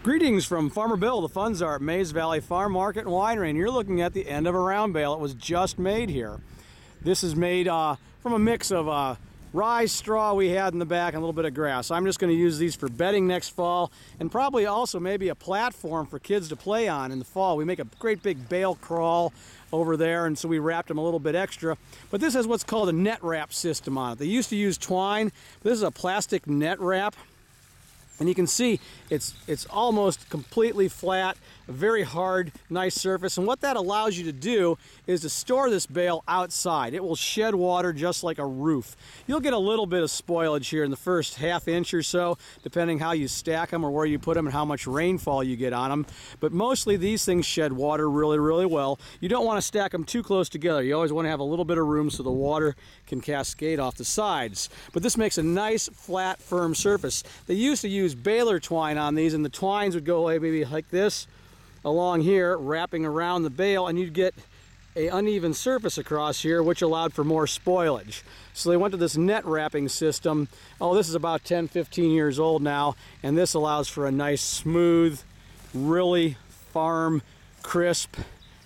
Greetings from Farmer Bill. The funds are at Mays Valley Farm Market and Winery, and you're looking at the end of a round bale. It was just made here. This is made from a mix of rye straw we had in the back and a little bit of grass. I'm just going to use these for bedding next fall, and probably also maybe a platform for kids to play on in the fall. We make a great big bale crawl over there, and so we wrapped them a little bit extra. But this has what's called a net wrap system on it. They used to use twine. This is a plastic net wrap. And you can see it's almost completely flat, a very hard, nice surface. And what that allows you to do is to store this bale outside. It will shed water just like a roof. You'll get a little bit of spoilage here in the first half inch or so, depending how you stack them or where you put them and how much rainfall you get on them. But mostly these things shed water really, really well. You don't want to stack them too close together. You always want to have a little bit of room so the water can cascade off the sides. But this makes a nice, flat, firm surface. They used to use baler twine on these, and the twines would go away maybe like this along here, wrapping around the bale, and you'd get an uneven surface across here, which allowed for more spoilage. So they went to this net wrapping system. Oh, this is about 10-15 years old now, and this allows for a nice, smooth, really firm, crisp,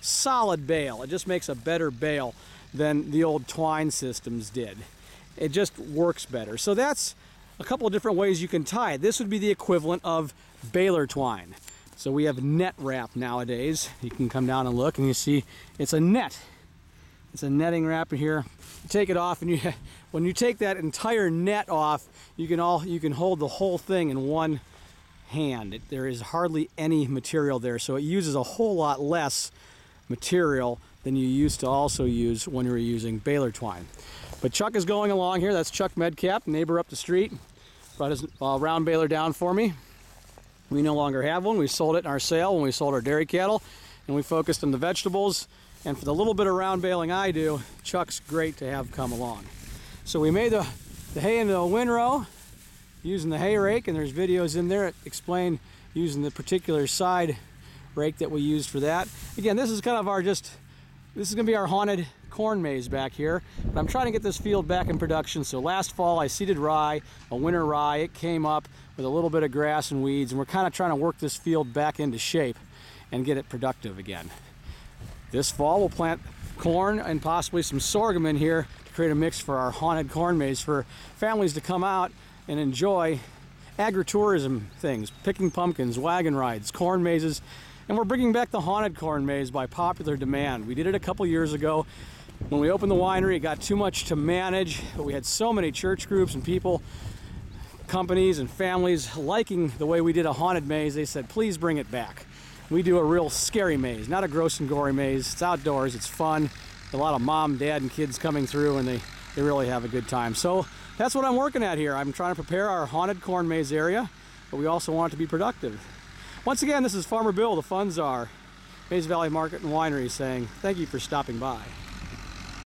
solid bale. It just makes a better bale than the old twine systems did. It just works better. So that's a couple of different ways you can tie it. This would be the equivalent of baler twine. So we have net wrap nowadays. You can come down and look and you see it's a net. It's a netting wrap in here. You take it off, and when you take that entire net off, you can hold the whole thing in one hand. There is hardly any material there, so it uses a whole lot less material than you used to also use when you were using baler twine. But Chuck is going along here. That's Chuck Medcap, neighbor up the street. Brought his round baler down for me. We no longer have one. We sold it in our sale when we sold our dairy cattle, and we focused on the vegetables. And for the little bit of round baling I do, Chuck's great to have come along. So we made the hay into a windrow using the hay rake, and there's videos in there that explain using the particular side rake that we used for that. Again, this is kind of this is going to be our haunted corn maze back here, but I'm trying to get this field back in production. So last fall I seeded rye, a winter rye. It came up with a little bit of grass and weeds, and we're kind of trying to work this field back into shape and get it productive again. This fall we'll plant corn and possibly some sorghum in here to create a mix for our haunted corn maze for families to come out and enjoy agritourism things, picking pumpkins, wagon rides, corn mazes. And we're bringing back the haunted corn maze by popular demand. We did it a couple years ago. When we opened the winery, it got too much to manage, but we had so many church groups and people, companies and families liking the way we did a haunted maze, they said, please bring it back. We do a real scary maze, not a gross and gory maze. It's outdoors, it's fun. A lot of mom, dad, and kids coming through, and they really have a good time. So that's what I'm working at here. I'm trying to prepare our haunted corn maze area, but we also want it to be productive. Once again, this is Farmer Bill. The funds are Mays Valley Market and Winery saying thank you for stopping by.